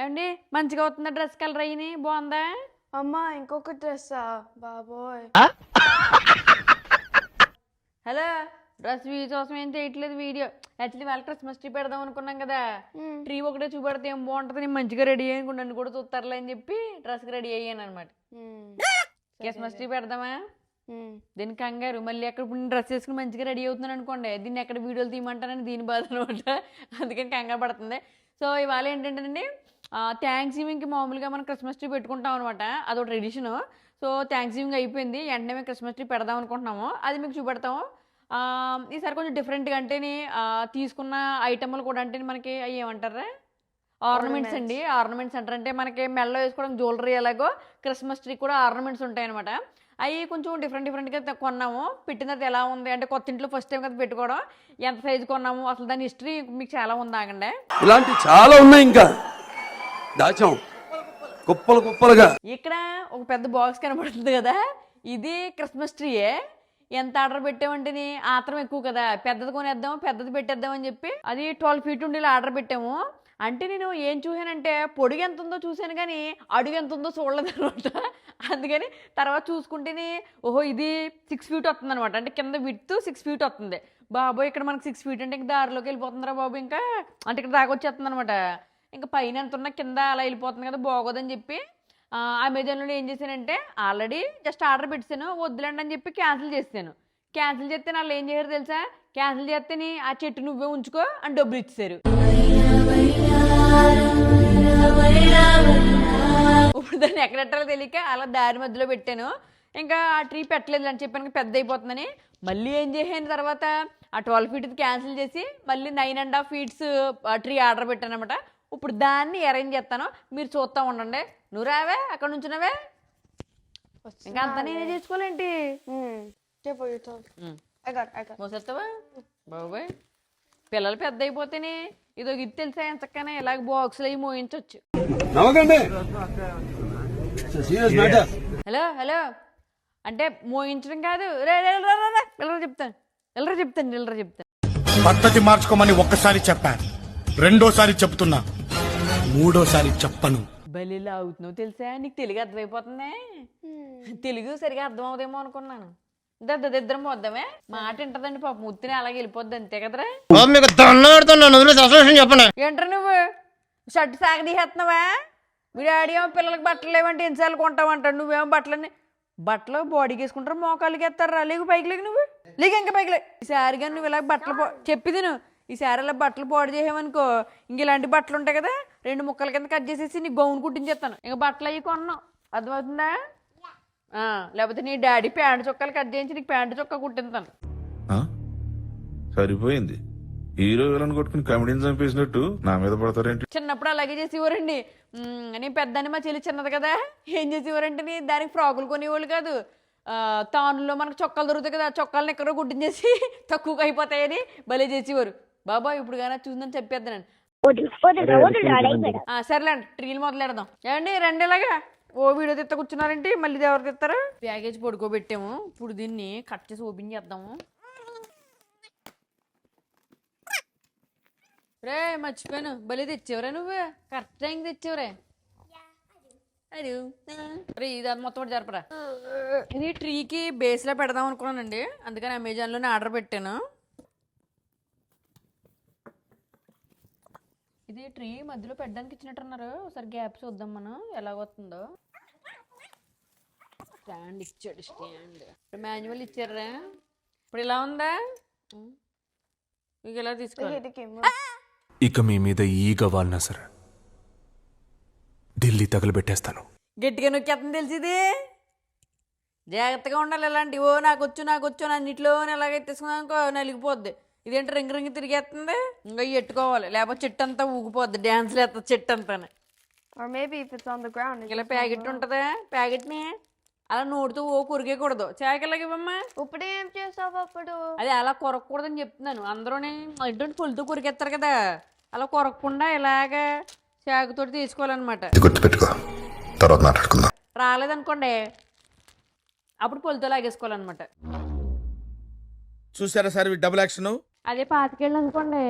ఏమండి మంచిగా అవుతుందా డ్రెస్ కలర్ అయ్యి బాగుందా? అమ్మా ఇంకొక డ్రెస్సా బాబోయ్. హలో, డ్రెస్ కోసం ఏం చేయట్లేదు వీడియో. యాక్చువల్లీ వాళ్ళ క్రిస్మస్ ట్రీ పెడదాం అనుకున్నాం కదా. ట్రీ ఒకటే చూపెడితే ఏం బాగుంటుంది, నేను మంచిగా రెడీ అయ్యాను, నన్ను కూడా చూస్తారులే అని చెప్పి డ్రెస్కి రెడీ అయ్యాను అనమాట. క్రిస్మస్ ట్రీ పెడదామా? దీని కంగారు మళ్ళీ ఎక్కడ ఇప్పుడు డ్రెస్ వేసుకుని మంచిగా రెడీ అవుతున్నాను అనుకోండి, దీన్ని ఎక్కడ వీడియోలు తీయమంటానని దీని బాధ అనమాట. అందుకని కంగారు పడుతుంది. సో ఇవాళ ఏంటంటేనండి, థ్యాంక్స్ గివింగ్కి మామూలుగా మనం క్రిస్మస్ ట్రీ పెట్టుకుంటాం అనమాట. అదొక ట్రెడిషను. సో థ్యాంక్స్ గివింగ్ అయిపోయింది, వెంటనే మేము క్రిస్మస్ ట్రీ పెడదాం అనుకుంటున్నాము. అది మీకు చూపెడతాము. ఈసారి కొంచెం డిఫరెంట్గా అంటేనే తీసుకున్న ఐటమ్లు కూడా అంటే మనకి అవి ఏమంటారా, ఆర్నమెంట్స్ అండి. ఆర్నమెంట్స్ అంటారు, అంటే మనకి మెల్లో వేసుకోవడానికి జ్యువెలరీ ఎలాగో క్రిస్మస్ ట్రీ కూడా ఆర్నమెంట్స్ ఉంటాయి అనమాట. అవి కొంచెం డిఫరెంట్గా కొన్నాము. పెట్టిన తర్వాత ఎలా ఉంది అంటే, కొత్త ఇంట్లో ఫస్ట్ టైం కదా పెట్టుకోవడం, ఎంత సైజు కొన్నాము అసలు దాని హిస్టరీ మీకు చాలా ఉంది. ఆగండి, ఇలాంటి చాలా ఉన్నాయి, ఇంకా దాచాం కుప్పలు కుప్పలుగా. ఇక్కడ ఒక పెద్ద బాక్స్ కనబడుతుంది కదా, ఇది క్రిస్మస్ ట్రీయే. ఎంత ఆర్డర్ పెట్టామంటే ఆత్రం ఎక్కువ కదా, పెద్దది కొనేద్దాము పెద్దది పెట్టేద్దామని చెప్పి అది 12 feet ఉండేలా ఆర్డర్ పెట్టాము. అంటే నేను ఏం చూసానంటే, పొడుగు ఎంత ఉందో చూశాను కానీ అడుగు ఎంత ఉందో చూడలేదు అనమాట. అందుకని తర్వాత చూసుకుంటేనే ఓహో ఇది 6 feet వస్తుంది అనమాట. అంటే కింద విడ్త్ 6 feet వస్తుంది. బాబోయ్ ఇక్కడ మనకి 6 feet అంటే ఇంకా దారిలోకి వెళ్ళిపోతుందిరా బాబు, ఇంకా అంటే ఇక్కడ దాకా వచ్చేస్తుంది అనమాట. ఇంకా పైన ఎంత ఉన్నా కింద అలా వెళ్ళిపోతుంది కదా, బాగోదని చెప్పి అమెజాన్లో ఏం చేశానంటే, ఆల్రెడీ జస్ట్ ఆర్డర్ పెట్టాను, వద్దులేండి అని చెప్పి క్యాన్సిల్ చేస్తాను. క్యాన్సిల్ చేస్తే వాళ్ళు ఏం చేశారు తెలుసా, క్యాన్సిల్ చేస్తే ఆ చెట్టు నువ్వే ఉంచుకో అని డబ్బులు ఇచ్చారు. ఇప్పుడు దాన్ని ఎక్కడెట్టాలో తెలియక అలా దారి మధ్యలో పెట్టాను. ఇంకా ఆ ట్రీ పెట్టలేదు అని చెప్పాను, పెద్ద అయిపోతుందని. మళ్ళీ ఏం చేసాను తర్వాత ఆ 12 feet క్యాన్సిల్ చేసి మళ్ళీ 9.5 feet ట్రీ ఆర్డర్ పెట్టాను అనమాట. ఇప్పుడు దాన్ని అరేంజ్ చేస్తాను, మీరు చూస్తూ ఉండండి. నువ్వు రావే అక్కడ నుంచున్నావే, ఇంకా అంతా నేనే చేసుకోలేంటి. మోసేస్తావా బాబాయ్? పిల్లలు పెద్ద అయిపోతేనే ఇదో ఇది తెలుసా, ఎంచక్కనే ఇలాగ బాక్సులు అవి మోయించవచ్చు. హలో హలో అంటే మోయించడం కాదు, చెప్తాను. పద్ధతి మార్చుకోమని ఒక్కసారి చెప్పాను, రెండోసారి చెప్తున్నా, మూడోసారి చెప్పను. బలిలా అవుతున్నావు తెలుసా, నీకు తెలుగు అర్థమైపోతుందే. తెలుగు సరిగా అర్థం అవుదేమో అనుకున్నాను. ఇద్దరం పోద్దామే, మాట వింటదండి పాప, ముత్తిని అలాగే వెళ్ళిపోద్ది అంతే కదరా. చెప్పండి ఏంట్రా నువ్వు షర్ట్ సాగదీసేస్తున్నావా? మీ డాడీ ఏమో పిల్లలకి బట్టలు లేవంటే ఎన్నిసార్లు కొంటావంటాడు, నువ్వేమో బట్టలు బాడీకి వేసుకుంటారు, మోకాళ్ళకి ఎత్తారా, లేకు పైకి లేకు, నువ్వు లేక ఇంకా పైకి లే. ఈసారి కానీ నువ్వు ఇలా బట్టలు చెప్పిది నువ్వు ఈసారి ఇలా బట్టలు పాడు చేసావనుకో, ఇంక ఇలాంటి బట్టలు ఉంటాయి కదా 2 ముక్కల కింద కట్ చేసేసి నీ గౌన్ కుట్టించేస్తాను. ఇంకా బట్టలు అవి కొన్నావు, అర్థమవుతుందా? లేకపోతే నీ డాడీ ప్యాంటు చొక్కాలు కట్ చేయించి నీకు ప్యాంటు చొక్కా కుట్టిస్తాను. సరిపోయింది, హీరో విలన్ కొట్టుకుని కమెడీని చంపేసినట్టు నా మీద పడతారేంటి? చిన్నప్పుడు అలాగే చేసేవారండి. నేను పెద్దని మా చెల్లి చిన్నది కదా, ఏం చేసేవారంటే దానికి ఫ్రాకులు కొనేవాళ్ళు కాదు, తానులో మనకు చొక్కాలు దొరుకుతాయి కదా, చొక్కాలను ఎక్కడో గుడ్డించేసి తక్కువగా అయిపోతాయని భలే చేసేవారు. బాబా ఇప్పుడు కానీ చూసిందని చెప్పేద్దాను. సరేలేండి, ట్రీలు మొదలెడదాం. ఏమండి రండి, ఇలాగా ఓ వీడియో తిత్త కూర్చున్నారంటే మళ్ళీ ఎవరు తిత్తారా? ప్యాకేజ్ పడుకోబెట్టాము, ఇప్పుడు దీన్ని కట్ చేసి ఓపెన్ చేద్దాము. రే మర్చిపోయాను, భలే తెచ్చేవరా నువ్వు, కరెక్ట్ టైంకి తెచ్చేవరే. అది రే ఇది అది మొత్తం జరపరా. ఇది ట్రీకి బేస్లో పెడదాం అనుకున్నానండి, అందుకని అమెజాన్లోనే ఆర్డర్ పెట్టాను. ఇది ట్రీ మధ్యలో పెట్టడానికి ఇచ్చినట్టున్నారు, ఒకసారి గ్యాప్ చూద్దాం మనం ఎలాగొస్తుందో. స్టాండ్ ఇచ్చాడు, స్టాండ్ మాన్యువల్ ఇచ్చారా. ఇప్పుడు ఇలా ఉందా, మీకు ఎలా తీసుకోవాలి. ఇక మీ మీద ఈగ వాలినా సరే ఢిల్లీ తగలబెట్టేస్తాను. గట్టిగా నొక్కేస్తుంది తెలిసింది, జాగ్రత్తగా ఉండాలి. ఇలాంటి ఓ నాకు వచ్చు అన్నిట్లో ఎలాగైతే తీసుకున్నానుకో నలిగిపోద్ది. ఇదేంటి రింగ్ తిరిగేస్తుంది, ఇంకా ఎట్టుకోవాలి, లేకపోతే చెట్టు అంతా ఊగిపోద్ది, డ్యాన్స్లు వేస్తుంది చెట్టు అంతా. ఇలా ప్యాకెట్ ఉంటుందా, ప్యాకెట్ని అలా నోడుతూ ఓ కొరికేయకూడదు, చాకలాగా ఇవ్వమ్మా. ఇప్పుడు ఏం చేస్తావు అప్పుడు? అదే అలా కొరకూడదని చెప్తున్నాను. అందరూనే ఎటువంటి పొలితో కొరికేస్తారు కదా, అలా కొరకకుండా ఇలాగా చాకుతోటి తీసుకోవాలన్నమాట. గుర్తుపెట్టుకో, తర్వాత మాట్లాడుకుందాం. రాలేదనుకోండి అప్పుడు పొలితో లాగేసుకోవాలన్నమాట. చూసారా సార్ డబుల్ యాక్షన్. అదే పాతికేళ్ళు అనుకోండి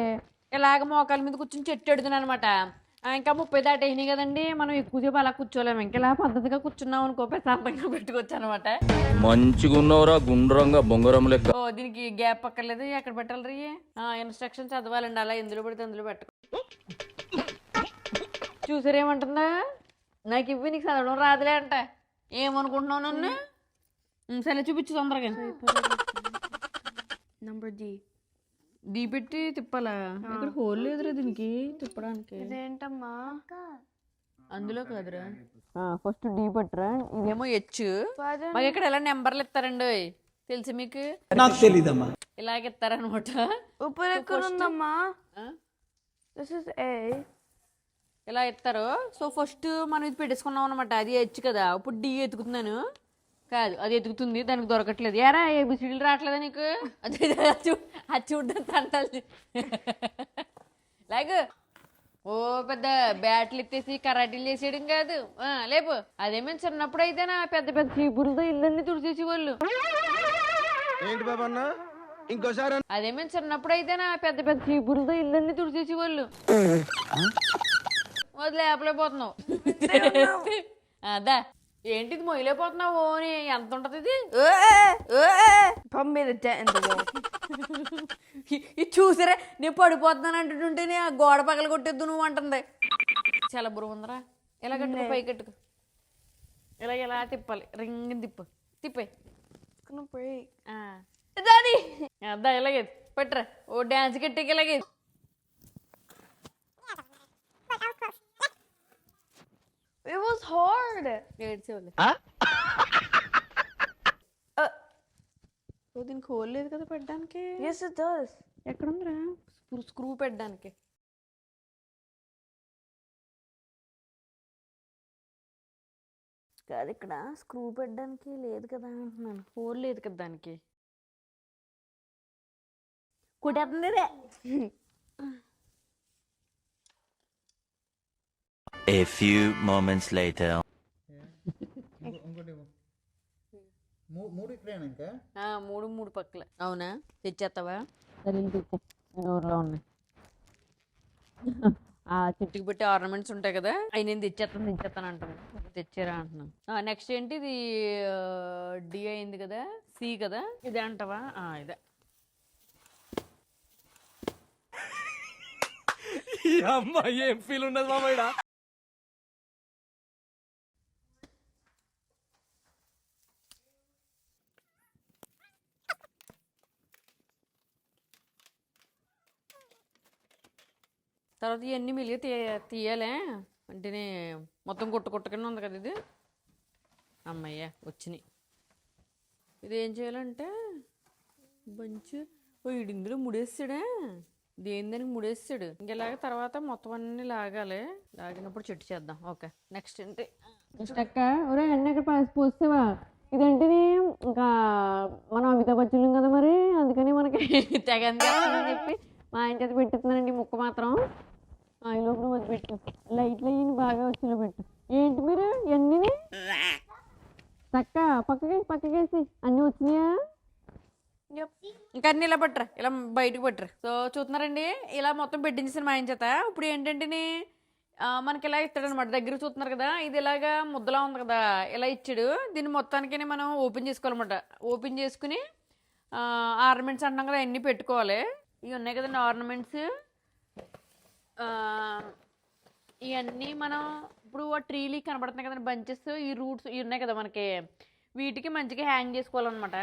ఇలాగ మోకాల మీద కూర్చొని చెట్టు ఎడుతున్నాను అనమాట. ఇంకా 30 దాటేసినాయి కదండి, మనం ఎక్కువసేపు అలా కూర్చోలేము. ఇంకా ఇలా పద్ధతిగా కూర్చున్నాం అనుకో ప్రశాంతంగా పెట్టుకోవచ్చు అనమాట. మంచిగా ఉన్నవరా గుండ్రంగా బొంగరం లెక్క. ఓ దీనికి గ్యాప్ పక్కర్లేదు, ఎక్కడ పెట్టాలి రీ ఇన్స్ట్రక్షన్ చదవాలండి, అలా ఎందులో పడితే అందులో పెట్టకు. చూసారేమంటుందా, నాకు ఇవ్వి నీకు చదవడం రాదులే అంట. ఏమనుకుంటున్నావు నన్ను? సరే చూపించు తొందరగా. Number D. డీ పెట్టి తిప్పాలా? ఇక్కడ హోల్ లేదురా దీనికి తిప్పడానికి. ఇదేంటమ్మా? అందులో కాదురా, ఫస్ట్ డీ పట్టురా. ఇదేమో హెచ్. మాకు ఇక్కడ ఎలా నెంబర్లు ఇస్తారండి తెలుసు మీకు? నాకు తెలీదమ్మా. ఇలాగ ఇస్తారనమాట. ఇప్పుడు ఎక్కడ ఉందమ్మా? This is a. ఇలా ఇస్తారు. సో ఫస్ట్ మనం ఇది పెట్టేసుకున్నాం అనమాట, అది హెచ్ కదా. ఇప్పుడు డి ఎతుకుతున్నాను, కాదు అది ఎతుకుతుంది, దానికి దొరకట్లేదు. యారా ఏబిసిడీలు రావట్లేదా నీకు? అది చూడడం తంటాలి. లాగు. ఓ పెద్ద బ్యాట్లు ఎత్తేసి కరాటీలు చేసేయడం కాదు. లేపు. అదేమో చిన్నప్పుడు అయితే నా పెద్ద పెద్ద చీపులతో ఇల్లన్నీ తుడిచేసేవాళ్ళు. ఏంటి బాబన్న ఇంకోసారి? అదేమో చిన్నప్పుడు అయితే నా పెద్ద పెద్ద చీపులతో ఇల్లన్నీ తుడిచేసేవాళ్ళు. వదిలేపలేకపోతున్నావు. అదా ఏంటిది మొయ్యలేకపోతున్నావు? ఎంత ఉంటది ఇది? ఇది చూసారా, నేను పడిపోతున్నాను అంటుంటేనే ఆ గోడ పగల కొట్టేద్దు నువ్వు అంటుంది. చాలా బుర్ర ఉందరా. ఎలా కట్టుకో, పై కట్టుకో. ఇలా ఎలా తిప్పాలి, రింగ్ తిప్పు, తిప్పే. అదా ఇలాగే పెట్టరా. ఓ డాన్స్ కట్టేకి ఇలాగే. It was hard. ఏడ్చేవాళ్ళు. దీనికి హోల్ లేదు కదా పెట్టడానికి? Yes, it does. ఎక్కడుందిరా స్క్రూ పెట్టడానికి? కాదు, ఇక్కడ స్క్రూ పెట్టడానికి లేదు కదా అంటున్నాను. హోల్ లేదు కదా దానికి. కొట్టేస్తుంది రే. A few moments later. మూడు పక్కల. అవునా, తెచ్చేస్తావా? సరే తెచ్చా, ఊర్లో ఉన్నాయి. ఆ చెట్టుకి పెట్టి ఆర్నమెంట్స్ ఉంటాయి కదా, అవి నేను తెచ్చేస్తాను అంటాను. తెచ్చారా అంటున్నాను. నెక్స్ట్ ఏంటి ఇది? డి అయింది కదా, సి కదా, ఇదే అంటావా? ఇదే. అమ్మాయి ఏం ఫీల్ ఉండదు మామయ్య. తర్వాత ఇవన్నీ మిలిగి తీయాలే అంటేనే మొత్తం కొట్టుకునే ఉంది కదా ఇది. అమ్మయ్య వచ్చినాయి. ఇది ఏం చేయాలంటే బంచు వీడి ఇందులో ముడేస్తాడా, దేని దానికి ముడేస్తాడు. ఇంకెలాగ తర్వాత మొత్తం అన్ని లాగాలి. లాగినప్పుడు చెట్టు చేద్దాం. ఓకే, నెక్స్ట్ ఏంటి? నెక్స్ట్ అక్క ఒరే అన్నీ అక్కడ పోస్తావా? ఇదంటేనే ఇంకా మనం అమితాబ్ బచ్చన్ కదా మరి, అందుకని మనకి తెగని చెప్పి మా ఆయన చేత పెట్టిస్తున్నానండి. ముక్క మాత్రం ఈ లోపల వద్దు పెట్టు. లైట్లు అయ్యి బాగా వచ్చేలో పెట్టు. ఏంటి మీరు ఇవన్నీ చక్క పక్కకేసి అన్నీ వచ్చినాయా? ఇంకా అన్నీ ఇలా పట్టరా, ఇలా బయటకు పట్టరా. సో చూస్తున్నారండి, ఇలా మొత్తం పెట్టించేసాను మా ఆయన చేత. ఇప్పుడు ఏంటంటే మనకి ఇలా ఇస్తాడు అనమాట. దగ్గర చూస్తున్నారు కదా, ఇది ఇలాగా ముద్దలా ఉంది కదా, ఇలా ఇచ్చాడు. దీన్ని మొత్తానికి మనం ఓపెన్ చేసుకోవాలన్నమాట. ఓపెన్ చేసుకుని ఆర్నమెంట్స్ అంటున్నాం కదా, అన్నీ పెట్టుకోవాలి. ఇవి ఉన్నాయి కదండి ఆర్నమెంట్స్. ఇవన్నీ మనం ఇప్పుడు ట్రీలీ కనబడుతున్నాయి కదండి బంచెస్, ఈ రూట్స్ ఇవి ఉన్నాయి కదా మనకి, వీటికి మంచిగా హ్యాంగ్ చేసుకోవాలన్నమాట.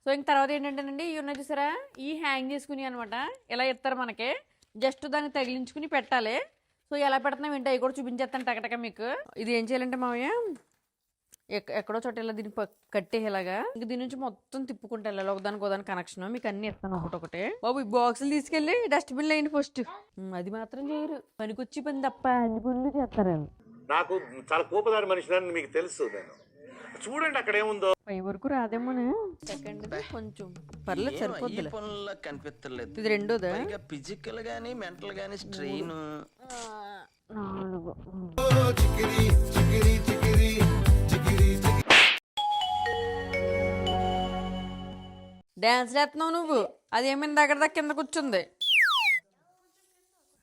సో ఇంక తర్వాత ఏంటంటేనండి, ఇవి ఉన్నాయి చూసారా, ఈ హ్యాంగ్ చేసుకుని అనమాట ఇలా ఇస్తారు మనకి. జస్ట్ దాన్ని తగిలించుకుని పెట్టాలి. సో ఎలా పెడుతున్నాం ఏంటి అవి కూడా చూపించేస్తాను టకటక మీకు. ఇది ఏం చేయాలంటే మామయ్య, ఎక్కడో చోట ఇలా దీన్ని కట్టేలాగా ఇంక దీని నుంచి మొత్తం తిప్పుకుంటే వెళ్ళాలి. ఒకదానికి కనెక్షన్ మీకు అన్ని ఇస్తాను ఒకటొకటే. బాబు ఈ బాక్సులు తీసుకెళ్ళి డస్ట్బిన్లో వేయండి ఫస్ట్. అది మాత్రం చేయరు, పనికొచ్చి పని తప్ప అన్ని పనులు చేస్తారు. నాకు చాలా కోపదారి మనిషి మీకు తెలుసు. నేను చూడండి అక్కడ ఏముందో. పై వరకు రాదేమోనే. సెకండ్ కొంచెం పర్లేదు, సరిపోద్ది. కనిపించలేదు. ఇది రెండోదా? ఫిజికల్ గానీ మెంటల్ గానీ స్ట్రెయిన్. 4 డ్యాన్స్ చేస్తున్నావు నువ్వు, అదేమైంది దగ్గర దగ్గర కింద కూర్చుంది.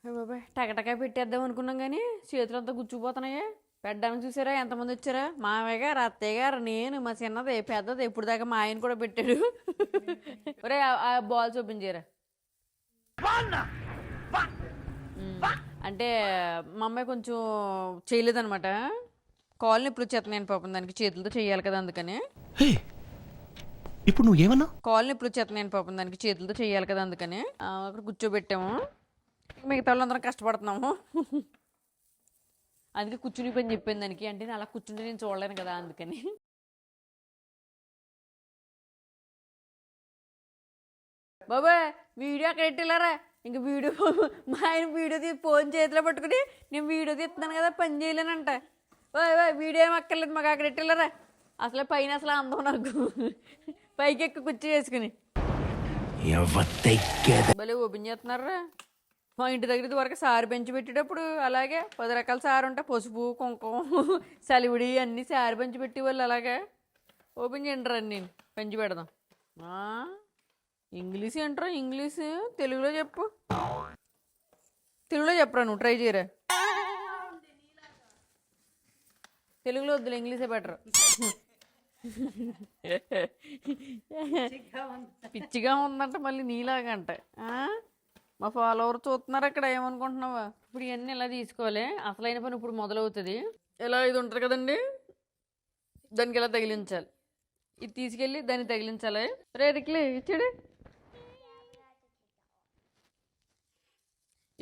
బాబాయ్ టకటకా పెట్టేద్దాం అనుకున్నాం కానీ చేతులంతా గుచ్చుకుపోతున్నాయే. పెట్టడానికి చూసారా ఎంతమంది వచ్చారా? మామయ్య గారు, అత్తయ్య గారు, నేను, మా చిన్నది, పెద్దది, ఎప్పుడు దాకా మా ఆయన కూడా పెట్టాడు. ఒరే ఆ బాల్స్ ఓపెన్ చేయరా. అంటే మా అమ్మాయి కొంచెం చేయలేదనమాట, కాల్ నొప్పులు వచ్చేస్తున్నాను పాపం, దానికి చేతులతో చేయాలి కదా అందుకని. ఇప్పుడు నువ్వు ఏమన్నా? కాల్ నొప్పులు వచ్చేస్తున్నాను పాపం, దానికి చేతులతో చేయాలి కదా అందుకని అక్కడ కూర్చోబెట్టాము. మిగతా వాళ్ళందరం కష్టపడుతున్నాము. అందుకే కూర్చుని పని చెప్పింది దానికి, అంటే నేను అలా కూర్చుంటే నేను చూడలేను కదా అందుకని. బాబాయ్ వీడియో అక్కడ ఎట్టేలారా, ఇంకా వీడియో మా ఆయన వీడియో ఫోన్ చేతిలో పట్టుకుని నేను వీడియో తీస్తున్నాను కదా పని చేయలేనంట. వీడియో ఏం అక్కర్లేదు మాకు అక్కడ ఎట్టేలారా. అసలే పైన అసలు అందం నాకు, పైకి ఎక్కి కుర్చీ వేసుకుని భలే ఓపెన్ చేస్తున్నారా. మా ఇంటి దగ్గర ఇది వరకు సారు పెంచి పెట్టేటప్పుడు అలాగే 10 రకాల సారు ఉంటాయి, పసుపు, కుంకుమ, సలివిడి అన్నీ సారు పెంచి పెట్టేవాళ్ళు. అలాగే ఓపెన్ చేయండి రండి, నేను పెంచి పెడదాం. ఇంగ్లీష్ ఏంట్రా, ఇంగ్లీష్ తెలుగులో చెప్పు. తెలుగులో చెప్పరా, నువ్వు ట్రై చేయరా. తెలుగులో వద్దులే, ఇంగ్లీషే బెటర్. పిచ్చిగా ఉందంట మళ్ళీ నీలాగా అంట. మా ఫాలోవర్ చూస్తున్నారు అక్కడ, ఏమనుకుంటున్నావా? ఇప్పుడు ఇవన్నీ ఇలా తీసుకోవాలి, అసలైన పని ఇప్పుడు మొదలవుతుంది. ఇలా ఇది ఉంటుంది కదండి, దానికి ఇలా తగిలించాలి. ఇది తీసుకెళ్ళి దాన్ని తగిలించాలి. రేదికిలే ఇచ్చాడు.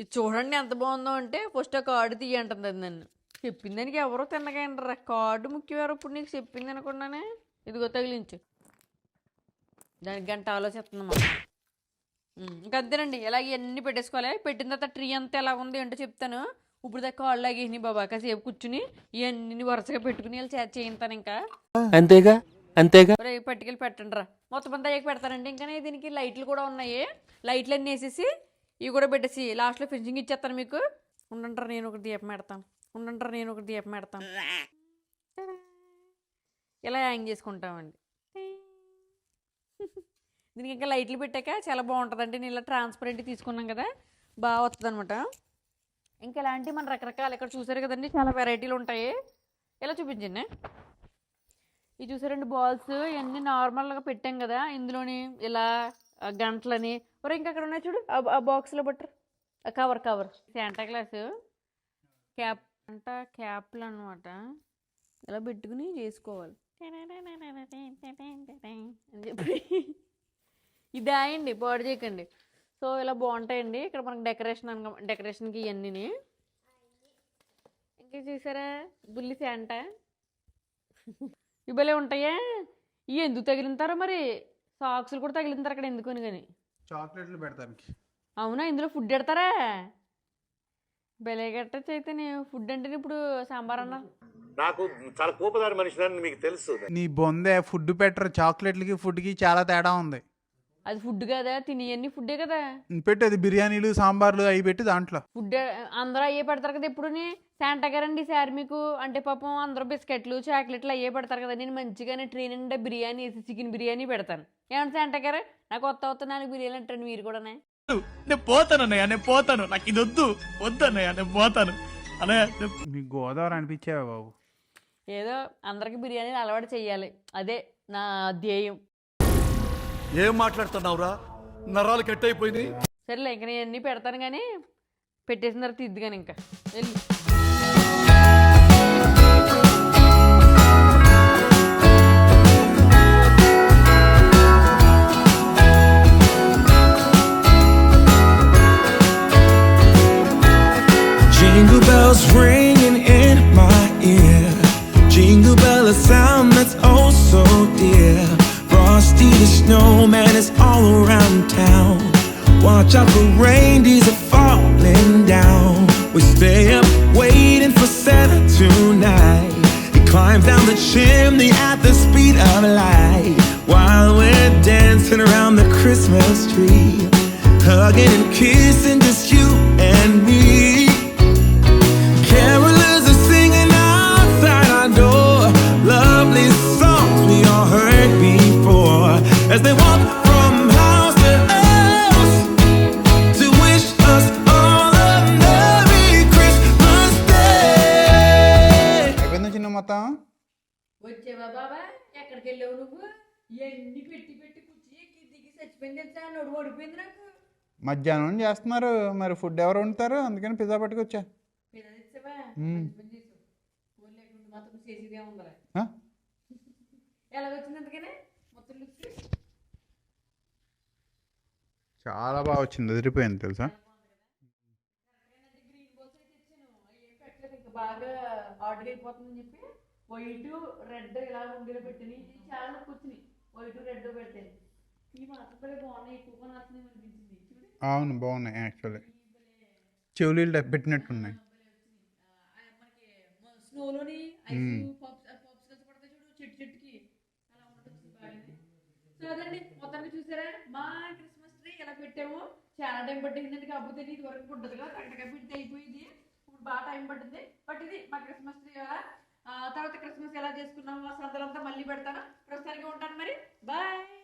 ఇది చూడండి ఎంత బాగుందో అంటే, ఫస్ట్ ఆ కార్డు తీయంటుంది అది. నన్ను చెప్పిన దానికి ఎవరో తిన్నగాయంటారా, కార్డు ముఖ్యవారు ఇప్పుడు నీకు చెప్పింది అనుకున్నానే. ఇదిగో తగిలించు, దానికి గంట ఆలోచిస్తుందమ్మా. ఇంకా అంతేనండి, ఇలాగ ఇవన్నీ పెట్టేసుకోవాలి. పెట్టిన తర్వాత ట్రీ అంతా ఎలా ఉంది అంటే చెప్తాను. ఇప్పుడు దాకా కాళ్ళు లాగేసినాయి బాబా, కాసేపు కూర్చుని ఇవన్నీ వరుసగా పెట్టుకుని వెళ్ళి చేయింతాను. ఇంకా అంతేగా అంతేగా పట్టుకెళ్ళి పెట్టండి రా. మొత్తం అంతా అయ్యాక పెడతానండి. ఇంకా దీనికి లైట్లు కూడా ఉన్నాయి, లైట్లు అన్నీ వేసేసి ఇవి కూడా పెట్టేసి లాస్ట్లో ఫినిషింగ్ ఇచ్చేస్తాను మీకు. ఉండంటారా నేను ఒకటి దీపం పెడతాను, ఉండంటారా నేను ఒకటి దీపం పెడతాను. ఇలా హ్యాంగ్ చేసుకుంటామండి. దీనికి ఇంకా లైట్లు పెట్టాక చాలా బాగుంటుందండి. నేను ఇలా ట్రాన్స్పరెంట్ తీసుకున్నాం కదా, బాగా వస్తుంది అనమాట. ఇంకా ఇలాంటివి మన రకరకాలు ఇక్కడ చూసారు కదండి, చాలా వెరైటీలు ఉంటాయి. ఇలా చూపించండి. ఇవి చూసారండి బాల్స్, ఇవన్నీ నార్మల్గా పెట్టాం కదా, ఇందులోని ఇలా గంటలని. మరి ఇంకా అక్కడ ఉన్నాయి చూడు ఆ బాక్స్లో butter, cover cover Santa Claus cap అంట, క్యాప్లు అనమాట. ఇలా పెట్టుకుని చేసుకోవాలి అని చెప్పి. ఇది అయ్యండి, పాడు చేయకండి. సో ఇలా బాగుంటాయండి. ఇక్కడ మనకు డెకరేషన్కి ఇవన్నీ. ఇంకా చూసారా బుల్లి శాంటా, ఇవ్వలే ఉంటాయా. ఇవి ఎందుకు తగిలింతారో మరి, సాక్స్లు కూడా తగిలింతారు అక్కడ ఎందుకని. కానీ చాక్లెట్లు పెడతానికి. అవునా, ఇందులో ఫుడ్ పెడతారా? బెలే గట్టచ్చు అయితే. ఫుడ్ అంటే ఇప్పుడు సాంబార్ అన్న. నాకు చాలా కోపదారి మనిషిని మీకు తెలుసు. నీ బొందే ఫుడ్ పెట్టరు, చాక్లెట్లకి ఫుడ్కి చాలా తేడా ఉంది. అది ఫుడ్ కదా, తినేవన్నీ ఫుడ్డే కదా. పెట్టేది బిర్యానీలు, సాంబార్లు అవి పెట్టి దాంట్లో ఫుడ్ అందరూ అయ్యే పెడతారు కదా. ఎప్పుడుని శాంటా గారండి సార్ మీకు అంటే పాపం అందరూ బిస్కెట్లు, చాక్లెట్లు అయ్యే పెడతారు కదా. నేను మంచిగానే ట్రైన్ నిండా బిర్యానీ వేసి చికెన్ బిర్యానీ పెడతాను. ఏమన్నా శాంటా గారు నాకు కొత్త 4 బిర్యానీ అంటారు మీరు కూడా. నేను పోతాను అన్నయ్య, నేను పోతాను, నాకు ఇది వద్దు అన్నయ్య, నేను పోతాను అన్నయ్య. మీకు గోదావరి అనిపించావా బాబు? ఏదో అందరికి బిర్యానీలు అలవాటు చెయ్యాలి, అదే నా ధ్యేయం. ఏం మాట్లాడుతున్నావురా, నరాలు కట్ అయిపోయినాయి. సరేలే, ఇంక నేను అన్నీ పెడతాను కానీ పెట్టేసిన తర్వాత ఇద్దు కానీ ఇంకా వెళ్ళి. Jingle bells ringing in my ear, jingle bell, a sound that's oh so dear. Frosty the snowman is all around town. Watch out for reindeers are falling down. We stay up waiting for Santa tonight. He climbs down the chimney at the speed of light, while we're dancing around the Christmas tree, hugging and kissing just you and me. Carolers are singing outside our door, lovely songs we all heard before, as they walk from ఏరా బాబా ఎక్కడికి వెళ్ళావు నువ్వు? ఎన్ని పెట్టి పెట్టి కుర్చీ ఎక్కి దిగి చచ్చిపోయింది తెలుసా, నడుము ఓడిపోయింది నాకు. మధ్యాహ్నం చేస్తున్నారు, మరి ఫుడ్ ఎవరు వండుతారు? అందుకని పిజ్జా పట్టుకొచ్చా. పిజ్జా తెచ్చావా? మంచి పని చేసావు. ఫోన్ లేకుండా మాత్రం చేసేదే ఉండాలి. ఆ? ఎలాగొచ్చింది అందుకనే మొత్తం లుక్? చాలా బాగా వచ్చింది, అదిరిపోయింది తెలుసా. గ్రీన్ బాల్స్ అయితే తెచ్చాను, అవి ఏం పెట్టలేదు, ఇంకా బాగా ఆర్డర్ అయిపోతుందని చెప్పి వైట్ రెడ్ ఇలా ఉండేలా పెట్టాను. ఇది చాలా లుక్ వచ్చినాయి, వైట్ రెడ్ పెట్టాను. ఈ మాత్రం బాగున్నాయి, ఎక్కువగా నచ్చింది అనిపించింది. చూడు అవును బాగున్నాయి, యాక్చువల్లీ చెవులీలు పెట్టినట్టున్నాయి. మనకి స్నోలోని ఐస్ పప్స్ కలిసి పడతాయి చూడు, చెట్టుకి అలా ఉంటుంది బాగా. సో అదండి, మొత్తాన్ని చూసారా మా క్రిస్మస్ ట్రీ ఎలా పెట్టాము. చాలా టైం పట్టిందండి, కాకపోతే ఇది వరకు ఉంటుందిగా కరెక్ట్గా పెట్టి అయిపోయింది. ఇప్పుడు బాగా టైం పట్టింది, బట్ ఇది మా క్రిస్మస్ ట్రీ ఎలా. తర్వాత క్రిస్మస్ ఎలా చేసుకున్నాము ఆ సందలంతా మళ్ళీ పెడతాను. ప్రస్తుతానికి ఉంటాను మరి, బాయ్.